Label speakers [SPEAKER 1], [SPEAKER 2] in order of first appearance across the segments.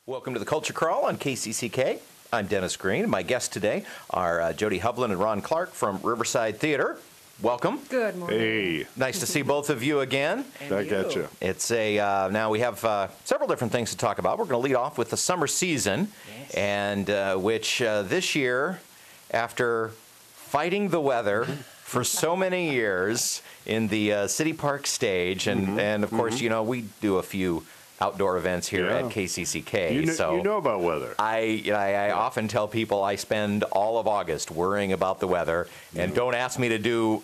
[SPEAKER 1] Welcome to the Culture Crawl on KCCK. I'm Dennis Green. My guests today are Jody Hovland and Ron Clark from Riverside Theater. Welcome.
[SPEAKER 2] Good morning.
[SPEAKER 3] Hey.
[SPEAKER 1] Nice to see both of you again.
[SPEAKER 3] Back at you.
[SPEAKER 1] It's now we have several different things to talk about. We're going to lead off with the summer season, and which this year, after fighting the weather for so many years in the City Park stage, and of course, you know, we do a few outdoor events here at KCCK.
[SPEAKER 3] You know about weather.
[SPEAKER 1] I often tell people I spend all of August worrying about the weather, and don't ask me to do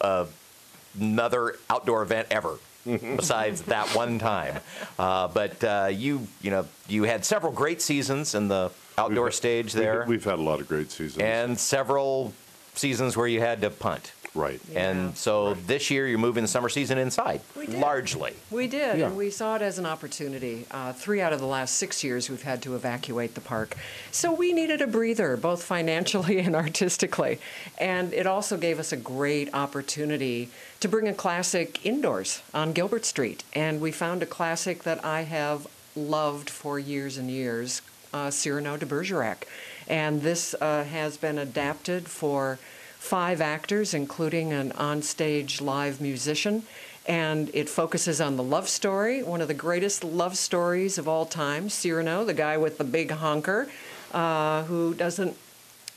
[SPEAKER 1] another outdoor event ever besides that one time. But you had several great seasons in the outdoor stage there.
[SPEAKER 3] We've had a lot of great seasons.
[SPEAKER 1] And several seasons where you had to punt.
[SPEAKER 3] Right.
[SPEAKER 1] And so this year you're moving the summer season inside, largely.
[SPEAKER 2] We did, and we saw it as an opportunity. 3 out of the last 6 years we've had to evacuate the park. So we needed a breather, both financially and artistically. And it also gave us a great opportunity to bring a classic indoors on Gilbert Street. And we found a classic that I have loved for years and years, Cyrano de Bergerac. And this has been adapted for 5 actors, including an onstage live musician, and it focuses on the love story, one of the greatest love stories of all time. Cyrano, the guy with the big honker, who doesn't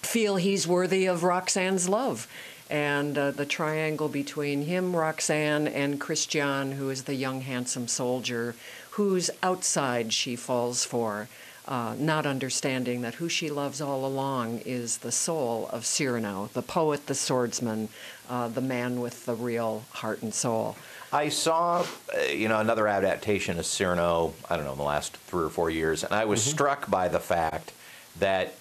[SPEAKER 2] feel he's worthy of Roxane's love, and the triangle between him, Roxane, and Christian, who is the young, handsome soldier whose outside she falls for. Not understanding that who she loves all along is the soul of Cyrano, the poet, the swordsman, the man with the real heart and soul.
[SPEAKER 1] I saw, another adaptation of Cyrano, I don't know, in the last 3 or 4 years, and I was struck by the fact that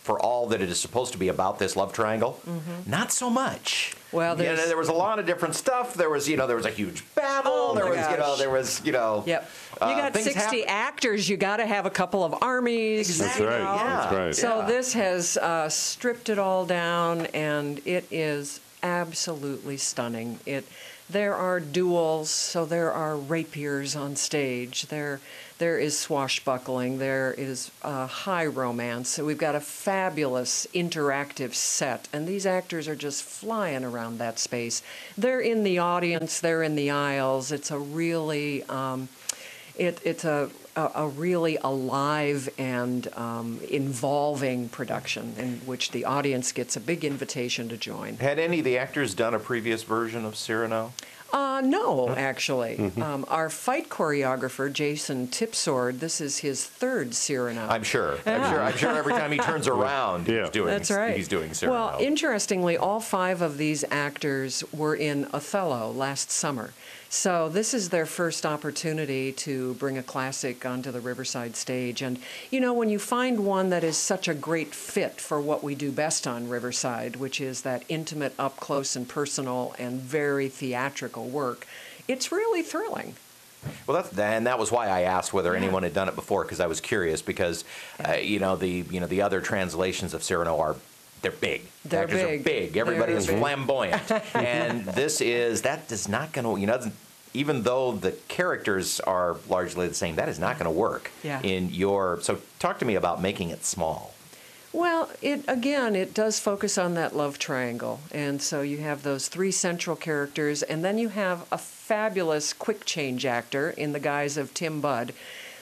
[SPEAKER 1] for all that it is supposed to be about this love triangle, not so much.
[SPEAKER 2] Well,
[SPEAKER 1] there was a lot of different stuff. There was, there was a huge battle.
[SPEAKER 2] Yep. You got 60 actors. You got to have a couple of armies.
[SPEAKER 1] Exactly.
[SPEAKER 3] That's right.
[SPEAKER 1] Yeah.
[SPEAKER 3] That's right.
[SPEAKER 2] So this has stripped it all down, and it is absolutely stunning. There are duels, so there are rapiers on stage. There is swashbuckling. There is high romance. So we've got a fabulous interactive set, and these actors are just flying around that space. They're in the audience. They're in the aisles. It's a really it's a really alive and involving production in which the audience gets a big invitation to join.
[SPEAKER 1] Had any of the actors done a previous version of Cyrano?
[SPEAKER 2] No, actually. Our fight choreographer, Jason Tipsword, this is his 3rd Cyrano.
[SPEAKER 1] I'm sure. I'm sure every time he turns around, he's doing Cyrano.
[SPEAKER 2] Well, interestingly, all 5 of these actors were in Othello last summer. So this is their first opportunity to bring a classic onto the Riverside stage. And, when you find one that is such a great fit for what we do best on Riverside, which is that intimate, up close and personal and very theatrical work, it's really thrilling.
[SPEAKER 1] Well, that was why I asked whether anyone had done it before, because I was curious. Because the other translations of Cyrano they're big. The actors are big. Everybody is flamboyant, and that is not going to even though the characters are largely the same, that is not going to work in your. So talk to me about making it small.
[SPEAKER 2] Well, it does focus on that love triangle. And so you have those 3 central characters, and then you have a fabulous quick change actor in the guise of Tim Budd,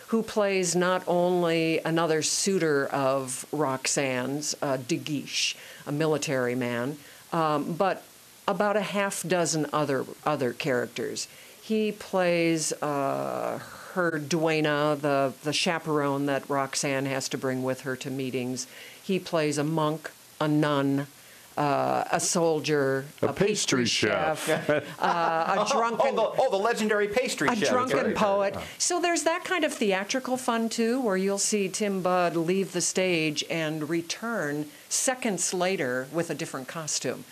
[SPEAKER 2] who plays not only another suitor of Roxane's, De Guiche, a military man, but about a half dozen other characters. He plays her duenna, the chaperone that Roxane has to bring with her to meetings. He plays a monk, a nun, a soldier,
[SPEAKER 3] a pastry chef,
[SPEAKER 2] a drunken...
[SPEAKER 1] the legendary pastry chef.
[SPEAKER 2] A drunken poet. So there's that kind of theatrical fun, too, where you'll see Tim Budd leave the stage and return seconds later with a different costume.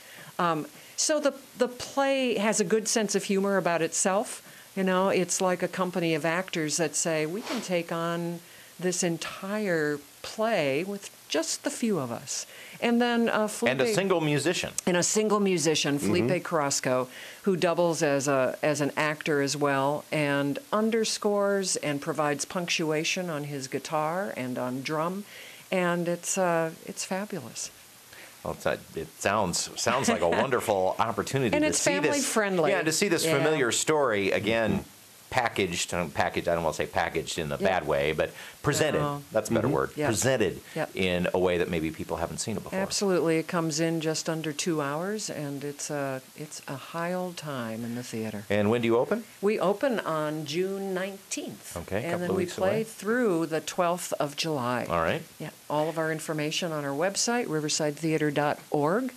[SPEAKER 2] So the play has a good sense of humor about itself. It's like a company of actors that say, we can take on this entire play with just the few of us. And then Felipe,
[SPEAKER 1] and a single musician.
[SPEAKER 2] And a single musician, Felipe Carrasco, who doubles as an actor as well, and underscores and provides punctuation on his guitar and on drum, and it's fabulous.
[SPEAKER 1] Well, it sounds like a wonderful opportunity
[SPEAKER 2] and
[SPEAKER 1] to
[SPEAKER 2] it's
[SPEAKER 1] see
[SPEAKER 2] family
[SPEAKER 1] this.
[SPEAKER 2] friendly.
[SPEAKER 1] Yeah, to see this familiar story again. Packaged. I don't want to say packaged in a bad way, but presented. That's a better word.
[SPEAKER 2] Yep.
[SPEAKER 1] Presented
[SPEAKER 2] Yep.
[SPEAKER 1] in a way that maybe people haven't seen it before.
[SPEAKER 2] Absolutely, it comes in just under 2 hours, and it's a high old time in the theater.
[SPEAKER 1] And when do you open?
[SPEAKER 2] We open on June 19th.
[SPEAKER 1] Okay,
[SPEAKER 2] and then we play through the 12th of July.
[SPEAKER 1] All right.
[SPEAKER 2] Yeah, all of our information on our website, riversidetheater.org.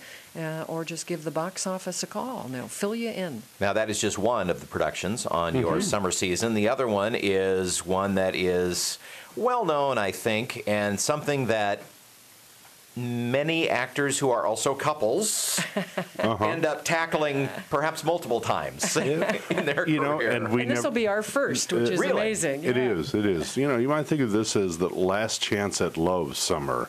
[SPEAKER 2] Or just give the box office a call, and they'll fill you in.
[SPEAKER 1] Now, that is just one of the productions on your summer season. The other one is one that is well known, I think, and something that many actors who are also couples end up tackling perhaps multiple times in their career.
[SPEAKER 3] And
[SPEAKER 2] this will be our first, which is
[SPEAKER 1] really?
[SPEAKER 2] amazing.
[SPEAKER 3] It is. It is. You know, you might think of this as the last chance at love summer.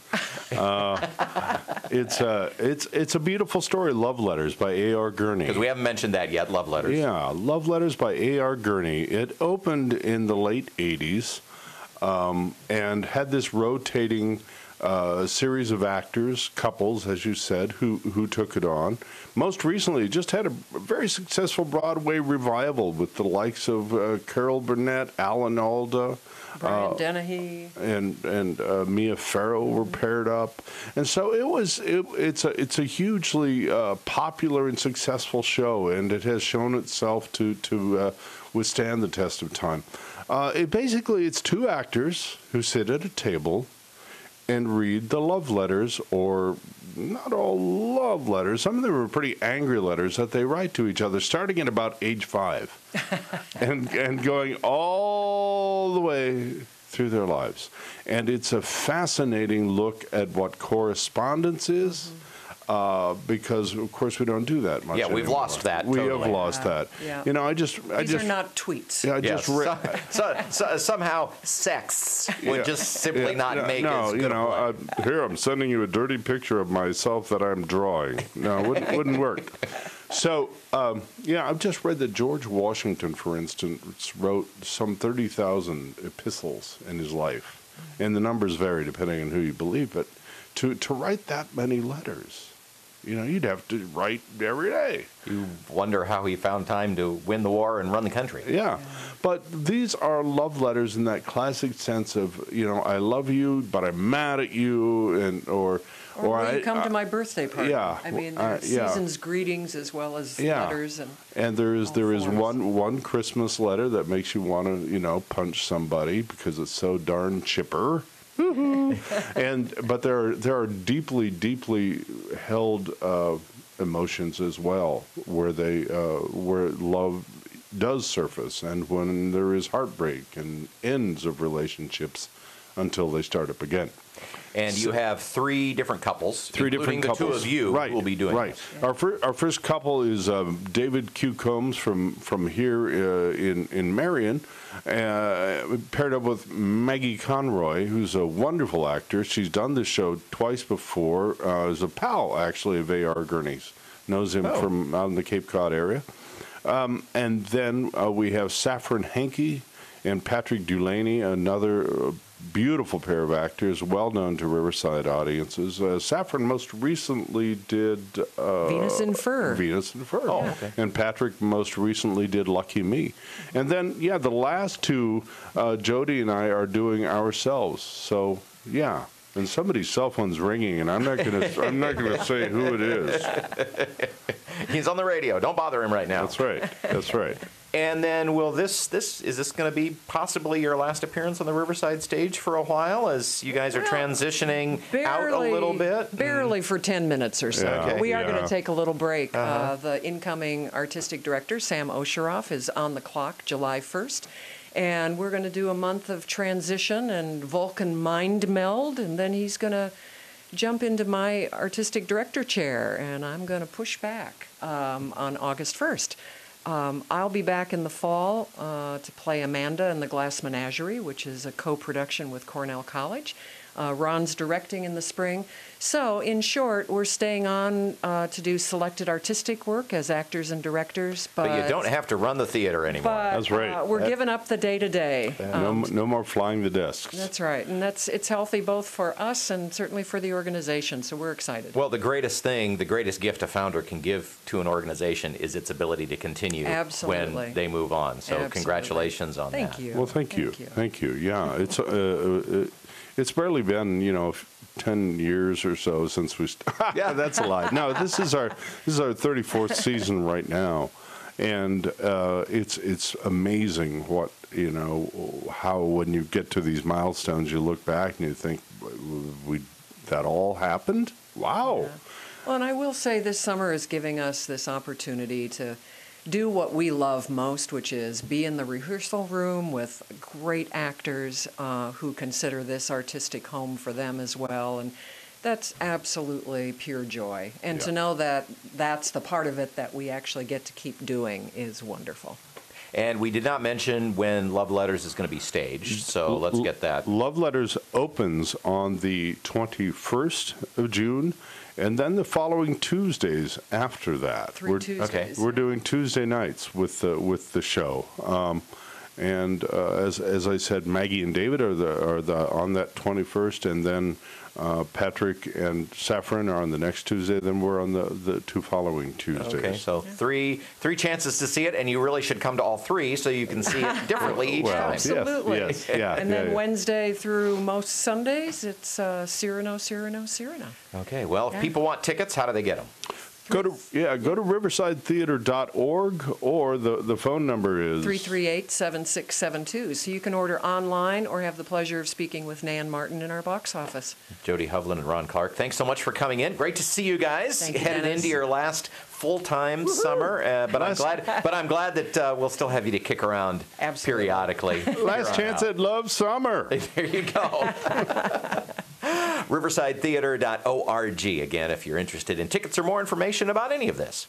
[SPEAKER 3] It's a beautiful story, Love Letters by A.R. Gurney.
[SPEAKER 1] Because we haven't mentioned that yet, Love Letters.
[SPEAKER 3] Yeah, Love Letters by A.R. Gurney. It opened in the late 80s and had this rotating series of actors, couples, as you said, who took it on. Most recently, just had a very successful Broadway revival with the likes of Carol Burnett, Alan Alda,
[SPEAKER 2] Brian Dennehy,
[SPEAKER 3] and Mia Farrow were paired up, and so it's a hugely popular and successful show, and it has shown itself to withstand the test of time. It's two actors who sit at a table and read the love letters, or not all love letters. Some of them are pretty angry letters that they write to each other, starting at about age 5 and going all the way through their lives. And it's a fascinating look at what correspondence is. Because of course we don't do that much.
[SPEAKER 1] Yeah, we've
[SPEAKER 3] anymore.
[SPEAKER 1] lost that.
[SPEAKER 3] We
[SPEAKER 1] totally.
[SPEAKER 3] have lost that.
[SPEAKER 2] Yeah.
[SPEAKER 3] You know,
[SPEAKER 2] These are not tweets.
[SPEAKER 3] Yeah,
[SPEAKER 1] somehow sex would just simply not make as good a point.
[SPEAKER 3] Here I'm sending you a dirty picture of myself that I'm drawing. No, it wouldn't work. So, I've just read that George Washington, for instance, wrote some 30,000 epistles in his life, and the numbers vary depending on who you believe. But to write that many letters, you'd have to write every day.
[SPEAKER 1] You wonder how he found time to win the war and run the country.
[SPEAKER 3] Yeah. But these are love letters in that classic sense of, I love you, but I'm mad at you, or
[SPEAKER 2] will you come to my birthday party?
[SPEAKER 3] Yeah.
[SPEAKER 2] I mean, there's season's greetings as well as letters.
[SPEAKER 3] And there is one Christmas letter that makes you want to, punch somebody because it's so darn chipper. But there are deeply, deeply held emotions as well, where love does surface, and when there is heartbreak and ends of relationships until they start up again.
[SPEAKER 1] And you have three different couples,
[SPEAKER 3] including
[SPEAKER 1] the two of you who will be doing this.
[SPEAKER 3] Our first couple is David Q. Combs from here in Marion, paired up with Maggie Conroy, who's a wonderful actor. She's done this show twice before. Is a pal, actually, of A.R. Gurney's. Knows him from out in the Cape Cod area. And then we have Saffron Hankey and Patrick Dulaney, another beautiful pair of actors, well known to Riverside audiences. Saffron most recently did
[SPEAKER 2] Venus in Fur.
[SPEAKER 3] Oh, okay. And Patrick most recently did Lucky Me. And then, the last two, Jody and I are doing ourselves. So, yeah. And somebody's cell phone's ringing, and I'm not gonna say who it is.
[SPEAKER 1] He's on the radio. Don't bother him right now.
[SPEAKER 3] That's right.
[SPEAKER 1] And then is this going to be possibly your last appearance on the Riverside stage for a while, as you guys are transitioning out a little bit?
[SPEAKER 2] Barely for 10 minutes or so.
[SPEAKER 1] Okay.
[SPEAKER 2] We are going to take a little break. The incoming artistic director, Sam Osheroff, is on the clock July 1st. And we're going to do a month of transition and Vulcan mind meld, and then he's going to jump into my artistic director chair, and I'm going to push back on August 1st. I'll be back in the fall to play Amanda in The Glass Menagerie, which is a co-production with Cornell College. Ron's directing in the spring. So, in short, we're staying on to do selected artistic work as actors and directors.
[SPEAKER 1] But you don't have to run the theater anymore.
[SPEAKER 3] That's right.
[SPEAKER 2] We're giving up the day-to-day.
[SPEAKER 3] No more flying the desks.
[SPEAKER 2] That's right. And it's healthy both for us and certainly for the organization. So we're excited.
[SPEAKER 1] Well, the greatest gift a founder can give to an organization is its ability to continue when they move on. So congratulations on that.
[SPEAKER 2] Thank you.
[SPEAKER 3] Well, thank you. Thank you. Yeah, it's barely been, 10 years or so since we. Yeah, that's a lie. No, this is our 34th season right now, and it's amazing what how when you get to these milestones, you look back and you think, that all happened. Wow.
[SPEAKER 2] Yeah. Well, and I will say this summer is giving us this opportunity to do what we love most, which is be in the rehearsal room with great actors who consider this artistic home for them as well. And that's absolutely pure joy. And to know that that's the part of it that we actually get to keep doing is wonderful.
[SPEAKER 1] And we did not mention when Love Letters is going to be staged, so let's get that.
[SPEAKER 3] Love Letters opens on the 21st of June. And then the following Tuesdays after that,
[SPEAKER 2] Three Tuesdays.
[SPEAKER 3] We're doing Tuesday nights with the show. As I said, Maggie and David are on that 21st, and then Patrick and Saffron are on the next Tuesday. Then we're on the two following Tuesdays.
[SPEAKER 1] Okay, so three chances to see it, and you really should come to all three so you can see it differently each time.
[SPEAKER 2] Absolutely.
[SPEAKER 3] Yes, yeah.
[SPEAKER 2] And then Wednesday through most Sundays, it's Cyrano.
[SPEAKER 1] Okay, well, if people want tickets, how do they get them?
[SPEAKER 3] Go to riversidetheater.org, or the phone number is
[SPEAKER 2] 338-7672. So you can order online or have the pleasure of speaking with Nan Martin in our box office.
[SPEAKER 1] Jody Hovland and Ron Clark, thanks so much for coming in. Great to see you guys.
[SPEAKER 2] Thank you,
[SPEAKER 1] headed
[SPEAKER 2] Dennis.
[SPEAKER 1] into your last full-time summer, but I'm glad that we'll still have you to kick around periodically.
[SPEAKER 3] Last chance at Love Summer.
[SPEAKER 1] There you go. riversidetheater.org, again, if you're interested in tickets or more information about any of this.